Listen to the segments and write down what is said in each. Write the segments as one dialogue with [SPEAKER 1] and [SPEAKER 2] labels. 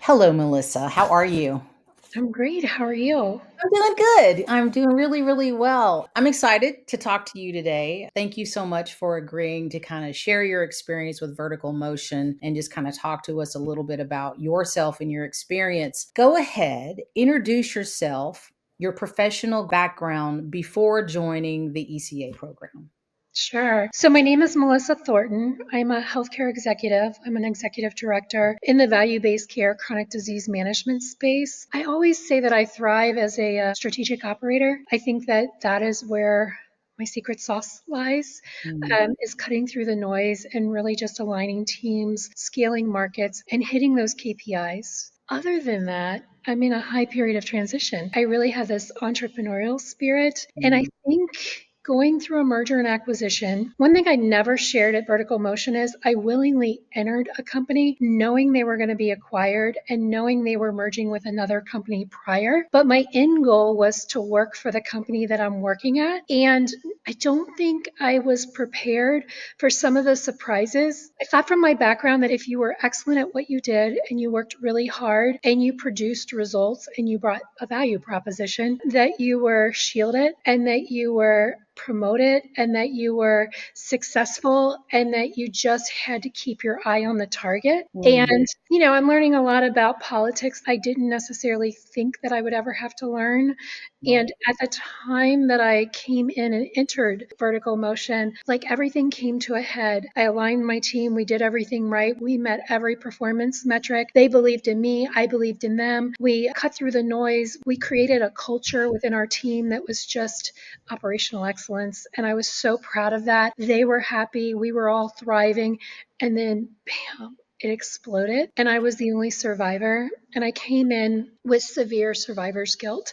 [SPEAKER 1] Hello, Melissa. How are you?
[SPEAKER 2] I'm great. How are you?
[SPEAKER 1] I'm doing good. I'm doing really, really well. I'm excited to talk to you today. Thank you so much for agreeing to kind of share your experience with vertical motion and just kind of talk to us a little bit about yourself and your experience. Go ahead, introduce yourself, your professional background before joining the ECA program.
[SPEAKER 2] Sure. So, my name is Melissa Thornton. I'm a healthcare executive. I'm an executive director in the value based care chronic disease management space. I always say that I thrive as a strategic operator. I think that that is where my secret sauce lies,
[SPEAKER 1] Mm,
[SPEAKER 2] is cutting through the noise and really just aligning teams, scaling markets, and hitting those KPIs. Other than that, I'm in a high period of transition. I really have this entrepreneurial spirit, and I
[SPEAKER 1] mm,
[SPEAKER 2] think going through a merger and acquisition, one thing I never shared at Vertical Motion is I willingly entered a company knowing they were going to be acquired and knowing they were merging with another company prior. But my end goal was to work for the company that I'm working at. And I don't think I was prepared for some of the surprises. I thought from my background that if you were excellent at what you did and you worked really hard and you produced results and you brought a value proposition, that you were shielded and that you were promoted and that you were successful and that you just had to keep your eye on the target.
[SPEAKER 1] mm,
[SPEAKER 2] And, I'm learning a lot about politics I didn't necessarily think that I would ever have to learn.
[SPEAKER 1] right.
[SPEAKER 2] And at the time that I came in and entered Vertical Motion, like everything came to a head. I aligned my team. We did everything right. We met every performance metric. They believed in me. I believed in them. We cut through the noise. We created a culture within our team that was just operational excellence. And I was so proud of that. They were happy. We were all thriving. And then, bam, it exploded. And I was the only survivor. And I came in with severe survivor's guilt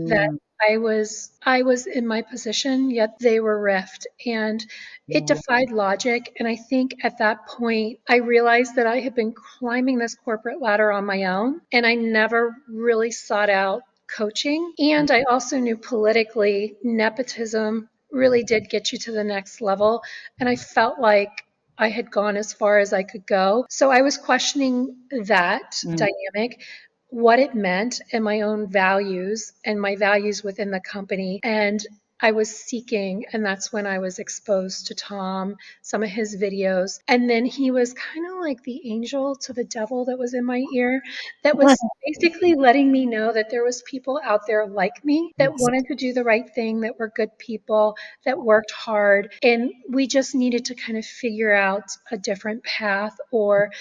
[SPEAKER 2] that
[SPEAKER 1] Mm,
[SPEAKER 2] I was in my position, yet they were riffed. And it
[SPEAKER 1] yeah.
[SPEAKER 2] defied logic. And I think at that point, I realized that I had been climbing this corporate ladder on my own, and I never really sought out coaching. And I also knew politically, nepotism really did get you to the next level. And I felt like I had gone as far as I could go. So I was questioning that
[SPEAKER 1] Mm.
[SPEAKER 2] dynamic, what it meant, and my own values and my values within the company. And I was seeking, and that's when I was exposed to Tom, some of his videos. And then he was kind of like the angel to the devil that was in my ear, that was basically letting me know that there was people out there like me that
[SPEAKER 1] Yes.
[SPEAKER 2] wanted to do the right thing, that were good people, that worked hard. And we just needed to kind of figure out a different path or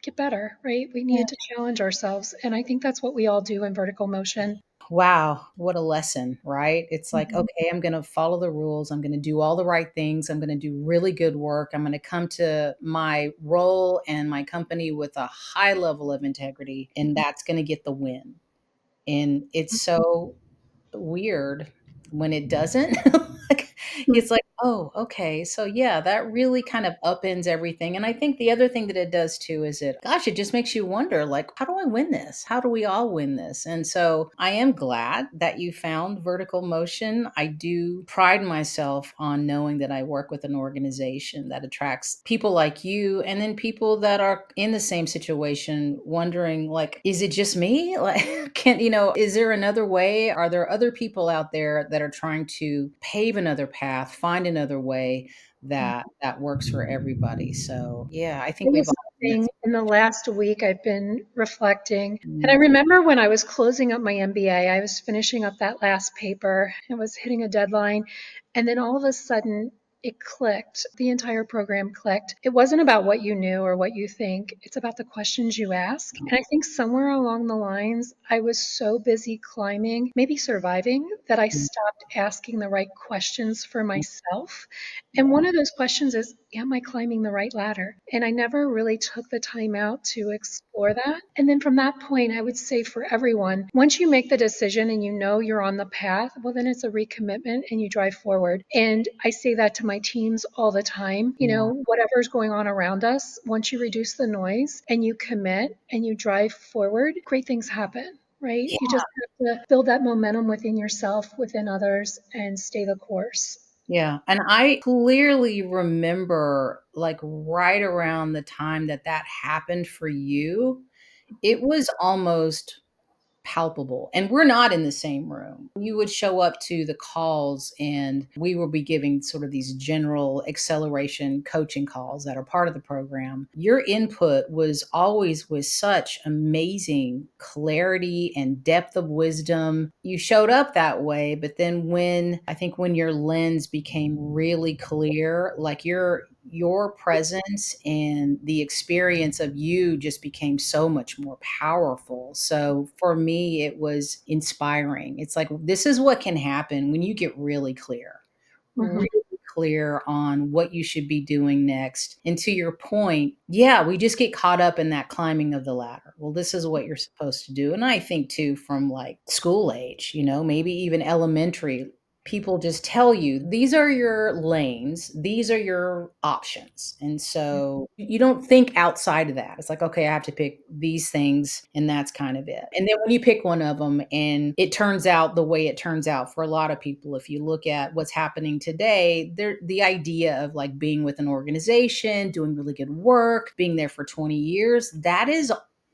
[SPEAKER 2] get better, right? We needed to challenge ourselves. And I think that's what we all do in vertical motion.
[SPEAKER 1] Wow, what a lesson, right? It's like,
[SPEAKER 2] Mhm.
[SPEAKER 1] okay, I'm going to follow the rules. I'm going to do all the right things. I'm going to do really good work. I'm going to come to my role and my company with a high level of integrity, and that's going to get the win. And it's so weird when it doesn't. Like, it's like, oh, okay. So yeah, that really kind of upends everything. And I think the other thing that it does too is it just makes you wonder, like, how do I win this? How do we all win this? And so I am glad that you found vertical motion. I do pride myself on knowing that I work with an organization that attracts people like you and then people that are in the same situation wondering, like, is it just me? Like, is there another way? Are there other people out there that are trying to pave another path, find another way that works for everybody? So yeah, I think
[SPEAKER 2] It
[SPEAKER 1] we've
[SPEAKER 2] was
[SPEAKER 1] all been
[SPEAKER 2] something in the last week I've been reflecting. And I
[SPEAKER 1] mm,
[SPEAKER 2] remember when I was closing up my MBA, I was finishing up that last paper and was hitting a deadline. And then all of a sudden, it clicked. The entire program clicked. It wasn't about what you knew or what you think, it's about the questions you ask. And I think somewhere along the lines, I was so busy climbing, maybe surviving, that I
[SPEAKER 1] mm,
[SPEAKER 2] stopped asking the right questions for myself. And one of those questions is, am I climbing the right ladder? And I never really took the time out to explore that. And then from that point, I would say for everyone, once you make the decision and you know you're on the path, well, then it's a recommitment and you drive forward. And I say that to my teams all the time.
[SPEAKER 1] yeah,
[SPEAKER 2] Whatever's going on around us, once you reduce the noise and you commit and you drive forward, great things happen. Right? You
[SPEAKER 1] yeah.
[SPEAKER 2] just have to build that momentum within yourself, within others, and stay the course.
[SPEAKER 1] Yeah, and I clearly remember, like, right around the time that that happened for you, It was almost palpable. And we're not in the same room. You would show up to the calls and we will be giving sort of these general acceleration coaching calls that are part of the program. Your input was always with such amazing clarity and depth of wisdom. You showed up that way, but then when your lens became really clear, like your presence and the experience of you just became so much more powerful. So for me, it was inspiring. It's like, this is what can happen when you get really clear,
[SPEAKER 2] Mhm.
[SPEAKER 1] really clear on what you should be doing next. And to your point, yeah, we just get caught up in that climbing of the ladder. Well, this is what you're supposed to do. And I think too, from like school age, maybe even elementary, people just tell you these are your lanes, these are your options. And so you don't think outside of that. It's like, okay, I have to pick these things, and that's kind of it. And then when you pick one of them and it turns out the way it turns out for a lot of people, if you look at what's happening today, the idea of like being with an organization, doing really good work, being there for 20 years, that is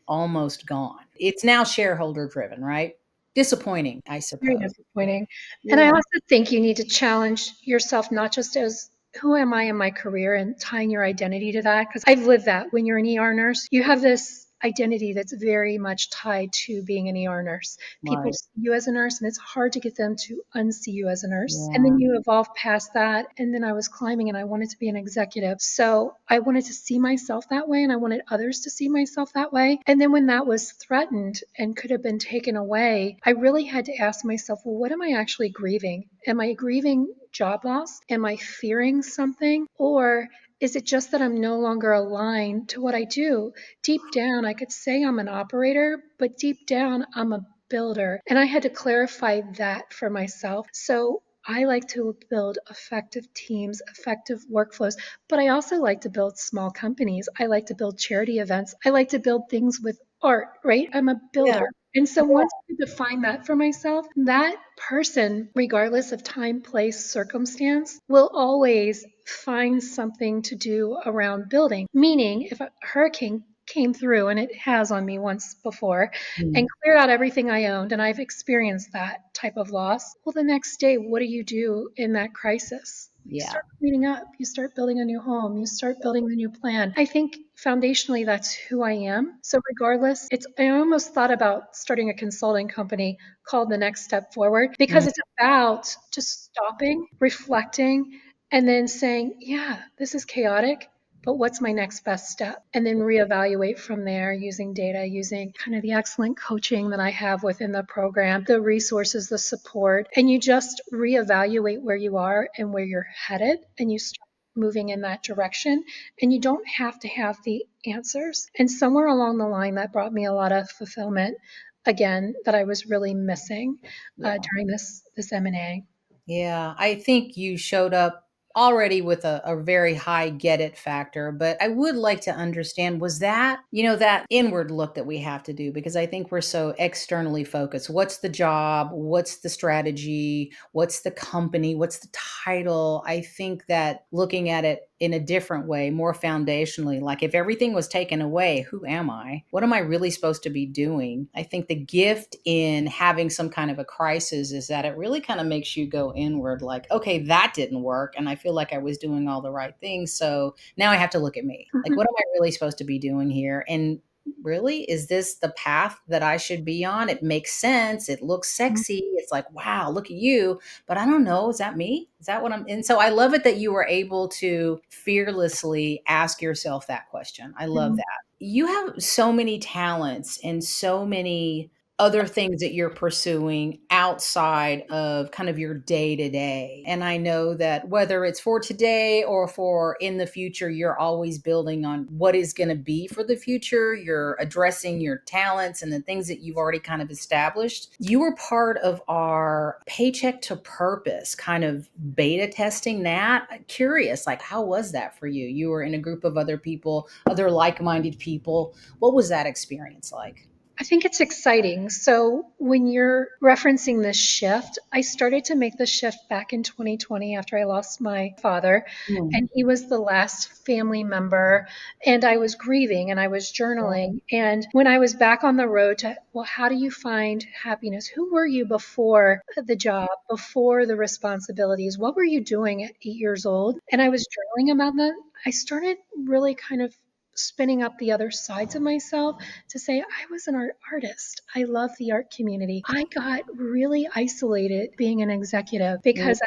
[SPEAKER 1] almost gone. It's now shareholder driven, right? Disappointing, I
[SPEAKER 2] Very
[SPEAKER 1] suppose.
[SPEAKER 2] disappointing. And I
[SPEAKER 1] Yeah.
[SPEAKER 2] also think you need to challenge yourself, not just as who am I in my career and tying your identity to that. Because I've lived that. When you're an ER nurse, you have this identity that's very much tied to being an ER nurse. People
[SPEAKER 1] Right.
[SPEAKER 2] see you as a nurse, and it's hard to get them to unsee you as a nurse. And then
[SPEAKER 1] Yeah.
[SPEAKER 2] you evolve past that. And then I was climbing and I wanted to be an executive. So I wanted to see myself that way and I wanted others to see myself that way. And then when that was threatened and could have been taken away, I really had to ask myself, well, what am I actually grieving? Am I grieving job loss? Am I fearing something? Or is it just that I'm no longer aligned to what I do? Deep down, I could say I'm an operator, but deep down, I'm a builder. And I had to clarify that for myself. So I like to build effective teams, effective workflows, but I also like to build small companies. I like to build charity events. I like to build things with art, right? I'm a
[SPEAKER 1] Yeah.
[SPEAKER 2] builder. And so once I define that for myself, that person, regardless of time, place, circumstance, will always find something to do around building. Meaning, if a hurricane came through, and it has on me once before, and
[SPEAKER 1] Mm.
[SPEAKER 2] cleared out everything I owned, and I've experienced that type of loss, well, the next day, what do you do in that crisis? You
[SPEAKER 1] Yeah.
[SPEAKER 2] start cleaning up, you start building a new home, you start building the new plan. I think foundationally that's who I am. So regardless, I almost thought about starting a consulting company called The Next Step Forward because
[SPEAKER 1] Mm.
[SPEAKER 2] it's about just stopping, reflecting, and then saying, yeah, this is chaotic, but what's my next best step? And then reevaluate from there using data, using kind of the excellent coaching that I have within the program, the resources, the support, and you just reevaluate where you are and where you're headed, and you start moving in that direction. And you don't have to have the answers. And somewhere along the line, that brought me a lot of fulfillment, again, that I was really missing
[SPEAKER 1] Yeah.
[SPEAKER 2] during this M&A.
[SPEAKER 1] Yeah, I think you showed up already with a very high get it factor, but I would like to understand, was that, that inward look that we have to do? Because I think we're so externally focused. What's the job? What's the strategy? What's the company? What's the title? I think that looking at it in a different way, more foundationally, like if everything was taken away, who am I? What am I really supposed to be doing? I think the gift in having some kind of a crisis is that it really kind of makes you go inward, like, okay, that didn't work. And I feel like I was doing all the right things. So now I have to look at me. Like,
[SPEAKER 2] Mhm.
[SPEAKER 1] what am I really supposed to be doing here? And really, is this the path that I should be on? It makes sense. It looks sexy. It's like, wow, look at you. But I don't know. Is that me? Is that what I'm? And so I love it that you were able to fearlessly ask yourself that question. I love
[SPEAKER 2] Mhm.
[SPEAKER 1] that. You have so many talents and so many other things that you're pursuing outside of kind of your day to day. And I know that whether it's for today or for in the future, you're always building on what is going to be for the future. You're addressing your talents and the things that you've already kind of established. You were part of our Paycheck to Purpose kind of beta testing that. I'm curious, like, how was that for you? You were in a group of other people, other like minded people. What was that experience like?
[SPEAKER 2] I think it's exciting. So, when you're referencing this shift, I started to make the shift back in 2020 after I lost my father.
[SPEAKER 1] Mm.
[SPEAKER 2] And he was the last family member. And I was grieving and I was
[SPEAKER 1] Wow.
[SPEAKER 2] journaling. And when I was back on the road to, well, how do you find happiness? Who were you before the job, before the responsibilities? What were you doing at 8 years old? And I was journaling about that. I started really kind of spinning up the other sides of myself to say I was an artist. I love the art community. I got really isolated being an executive because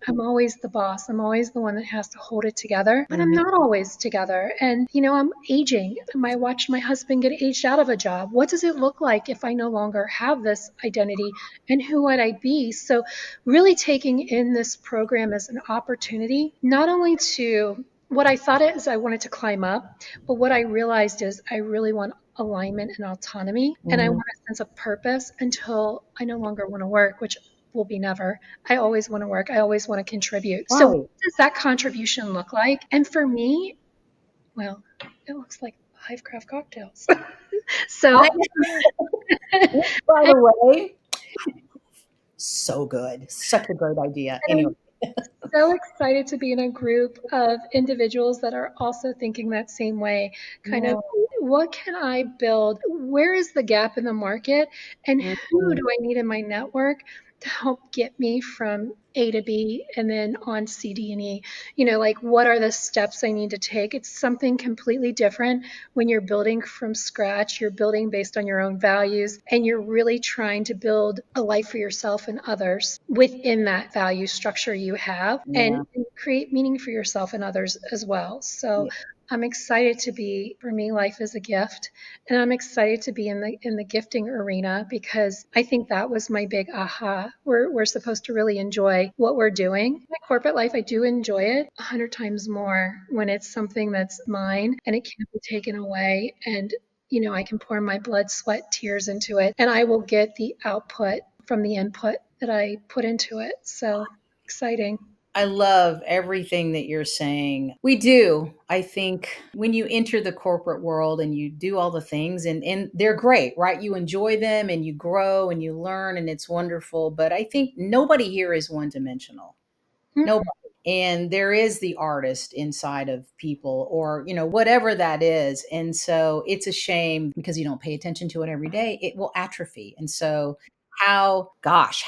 [SPEAKER 2] I'm always the boss. I'm always the one that has to hold it together, but I'm
[SPEAKER 1] Mhm.
[SPEAKER 2] not always together. And I'm aging. I watched my husband get aged out of a job. What does it look like if I no longer have this identity, and who would I be? So really taking in this program as an opportunity, not only to what I thought is I wanted to climb up, but what I realized is I really want alignment and autonomy, and I
[SPEAKER 1] Mhm.
[SPEAKER 2] want a sense of purpose until I no longer want to work, which will be never. I always want to work. I always want to contribute. So, what
[SPEAKER 1] Right.
[SPEAKER 2] does that contribution look like? And for me, well, it looks like Hive Craft cocktails. So,
[SPEAKER 1] I, by the way, so good. Such a great idea. Anyway.
[SPEAKER 2] I'm so excited to be in a group of individuals that are also thinking that same way. Kind of,
[SPEAKER 1] Yeah.
[SPEAKER 2] what can I build? Where is the gap in the market? And who
[SPEAKER 1] Mhm.
[SPEAKER 2] do I need in my network to help get me from A to B and then on C, D, and E? Like what are the steps I need to take? It's something completely different when you're building from scratch. You're building based on your own values, and you're really trying to build a life for yourself and others within that value structure you have, and
[SPEAKER 1] Yeah.
[SPEAKER 2] create meaning for yourself and others as well. So
[SPEAKER 1] Yeah.
[SPEAKER 2] I'm excited to be, for me, life is a gift. And I'm excited to be in the gifting arena because I think that was my big aha. We're supposed to really enjoy what we're doing. My corporate life, I do enjoy it 100 times more when it's something that's mine and it can't be taken away. And I can pour my blood, sweat, tears into it, and I will get the output from the input that I put into it. So exciting.
[SPEAKER 1] I love everything that you're saying. We do. I think when you enter the corporate world and you do all the things and they're great, right? You enjoy them and you grow and you learn and it's wonderful. But I think nobody here is one dimensional. Nobody. And there is the artist inside of people or, whatever that is. And so it's a shame because you don't pay attention to it every day, it will atrophy. And so how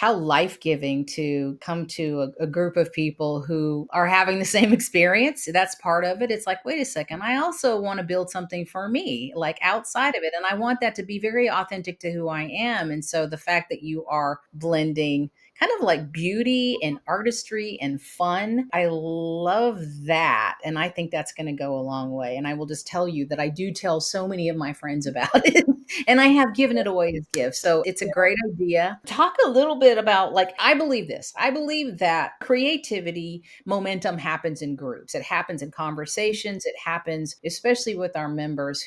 [SPEAKER 1] life-giving to come to a group of people who are having the same experience. That's part of it. It's like, wait a second, I also want to build something for me, like outside of it. And I want that to be very authentic to who I am. And so the fact that you are blending kind of like beauty and artistry and fun. I love that. And I think that's going to go a long way. And I will just tell you that I do tell so many of my friends about it. And I have given it away as gifts. So it's a great idea. Talk a little bit about, like, I believe this. I believe that creativity momentum happens in groups. It happens in conversations. It happens especially with our members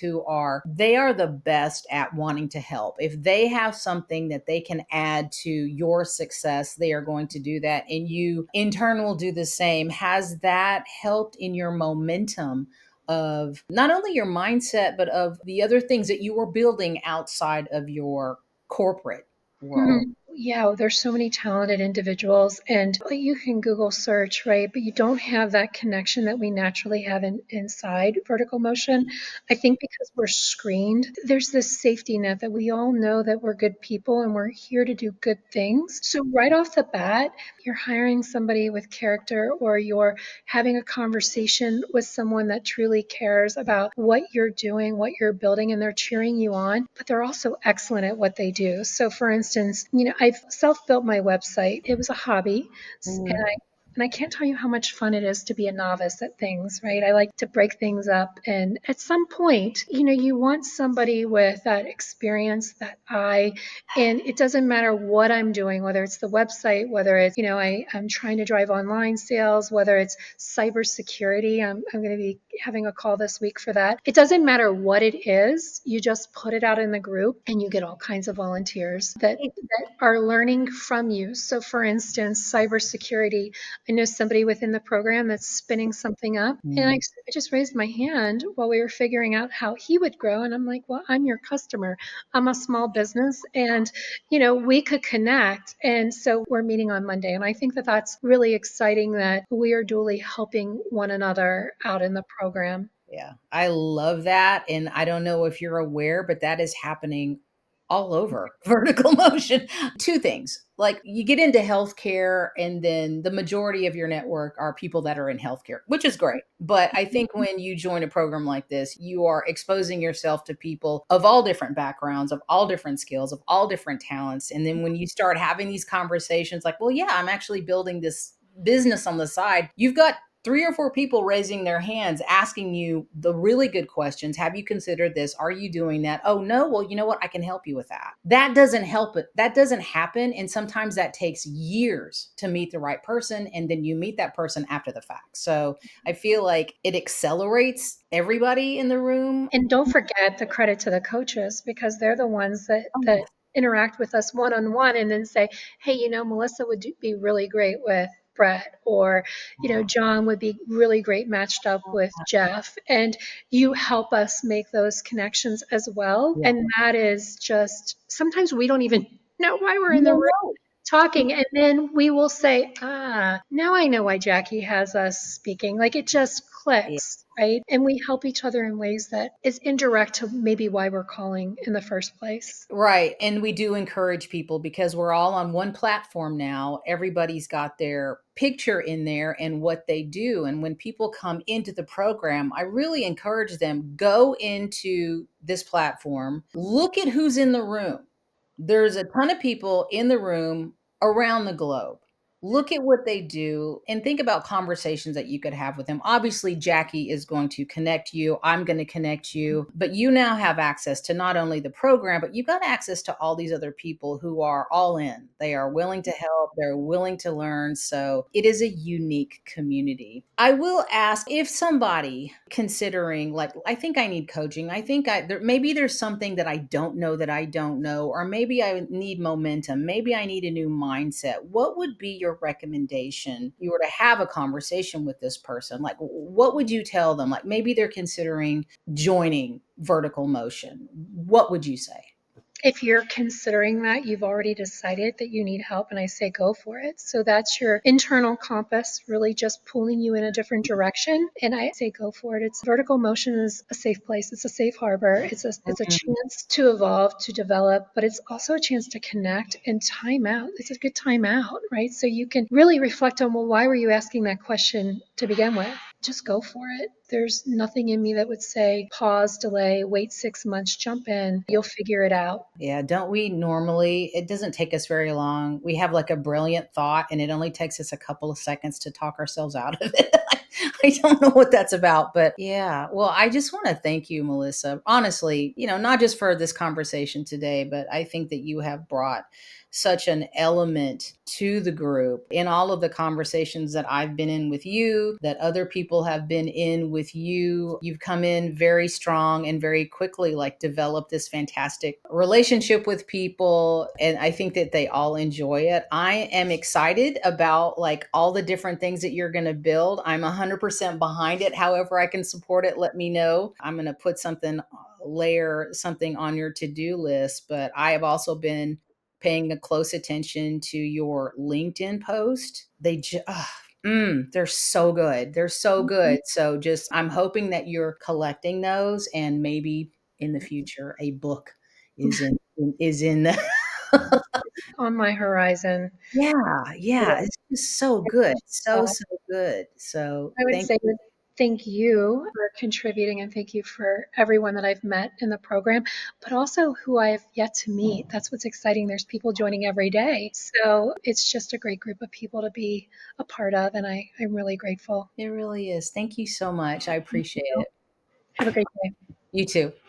[SPEAKER 1] they are the best at wanting to help. If they have something that they can add to your success, they are going to do that. And you in turn will do the same. Has that helped in your momentum of not only your mindset, but of the other things that you were building outside of your corporate world?
[SPEAKER 2] Mhm. Yeah, there's so many talented individuals, and you can Google search, right? But you don't have that connection that we naturally have inside vertical motion. I think because we're screened, there's this safety net that we all know that we're good people and we're here to do good things. So, right off the bat, you're hiring somebody with character, or you're having a conversation with someone that truly cares about what you're doing, what you're building, and they're cheering you on, but they're also excellent at what they do. So, for instance, I've self-built my website. It was a hobby, and
[SPEAKER 1] Mhm.
[SPEAKER 2] I can't tell you how much fun it is to be a novice at things, right? I like to break things up. And at some point, you want somebody with that experience, that eye. And it doesn't matter what I'm doing, whether it's the website, whether it's, I'm trying to drive online sales, whether it's cybersecurity. I'm going to be having a call this week for that. It doesn't matter what it is. You just put it out in the group and you get all kinds of volunteers that are learning from you. So for instance, cybersecurity, I know somebody within the program that's spinning something up. And
[SPEAKER 1] Mm,
[SPEAKER 2] I just raised my hand while we were figuring out how he would grow. And I'm like, well, I'm your customer. I'm a small business and, we could connect. And so we're meeting on Monday. And I think that that's really exciting that we are duly helping one another out in the program.
[SPEAKER 1] yeah, I love that, and I don't know if you're aware, but that is happening all over vertical motion. 2 things, like, you get into healthcare, and then the majority of your network are people that are in healthcare, which is great, but I think when you join a program like this, you are exposing yourself to people of all different backgrounds, of all different skills, of all different talents, and then when you start having these conversations like, "Well, yeah, I'm actually building this business on the side," you've got 3 or 4 people raising their hands, asking you the really good questions. Have you considered this? Are you doing that? Oh, no. Well, you know what? I can help you with that. That doesn't help it. That doesn't happen. And sometimes that takes years to meet the right person. And then you meet that person after the fact. So I feel like it accelerates everybody in the room.
[SPEAKER 2] And don't forget the credit to the coaches because they're the ones
[SPEAKER 1] Oh,
[SPEAKER 2] that
[SPEAKER 1] yes.
[SPEAKER 2] interact with us one on one and then say, hey, Melissa would be really great with Brett, or John would be really great matched up with Jeff, and you help us make those connections as well.
[SPEAKER 1] Yeah.
[SPEAKER 2] And that is just sometimes we don't even know why we're in
[SPEAKER 1] You
[SPEAKER 2] the
[SPEAKER 1] don't
[SPEAKER 2] room
[SPEAKER 1] know.
[SPEAKER 2] talking, and then we will say, now I know why Jackie has us speaking. Like it just
[SPEAKER 1] Yeah.
[SPEAKER 2] clicks, right? And we help each other in ways that is indirect to maybe why we're calling in the first place.
[SPEAKER 1] Right. And we do encourage people because we're all on one platform now. Everybody's got their picture in there and what they do. And when people come into the program, I really encourage them go into this platform, look at who's in the room. There's a ton of people in the room around the globe. Look at what they do and think about conversations that you could have with them. Obviously, Jackie is going to connect you. I'm going to connect you, but you now have access to not only the program, but you've got access to all these other people who are all in. They are willing to help, they're willing to learn. So it is a unique community. I will ask if somebody considering, like, I think I need coaching. I think maybe there's something that I don't know, or maybe I need momentum. Maybe I need a new mindset. What would be your recommendation? If you were to have a conversation with this person, like, what would you tell them? Like, maybe they're considering joining vertical motion. What would you say?
[SPEAKER 2] If you're considering that, you've already decided that you need help, and I say go for it. So that's your internal compass really just pulling you in a different direction. And I say go for it. It's vertical motion is a safe place. It's a safe harbor. It's a
[SPEAKER 1] Mhm.
[SPEAKER 2] chance to evolve, to develop, but it's also a chance to connect and time out. It's a good time out, right? So you can really reflect on, well, why were you asking that question to begin with? Just go for it. There's nothing in me that would say pause, delay, wait 6 months, jump in. You'll figure it out.
[SPEAKER 1] Yeah, don't we normally? It doesn't take us very long. We have like a brilliant thought, and it only takes us a couple of seconds to talk ourselves out of it. I don't know what that's about, but yeah. Well, I just want to thank you, Melissa. Honestly, not just for this conversation today, but I think that you have brought such an element to the group in all of the conversations that I've been in with you, that other people have been in with you. You've come in very strong and very quickly, like, developed this fantastic relationship with people. And I think that they all enjoy it. I am excited about, like, all the different things that you're going to build. I'm 100% behind it. However, I can support it. Let me know. I'm going to put layer something on your to-do list, but I have also been paying a close attention to your LinkedIn post. They're so good. They're so good. So just, I'm hoping that you're collecting those, and maybe in the future a book is in the
[SPEAKER 2] On my horizon.
[SPEAKER 1] yeah, yeah. It's just so good. So,
[SPEAKER 2] Uh,
[SPEAKER 1] so good. So
[SPEAKER 2] I would
[SPEAKER 1] thank
[SPEAKER 2] say
[SPEAKER 1] you.
[SPEAKER 2] thank you for contributing and thank you for everyone that I've met in the program, but also who I have yet to meet. That's what's exciting. There's people joining every day. So it's just a great group of people to be a part of, and I'm really grateful.
[SPEAKER 1] It really is. Thank you so much. I appreciate it.
[SPEAKER 2] Have a great day.
[SPEAKER 1] You too.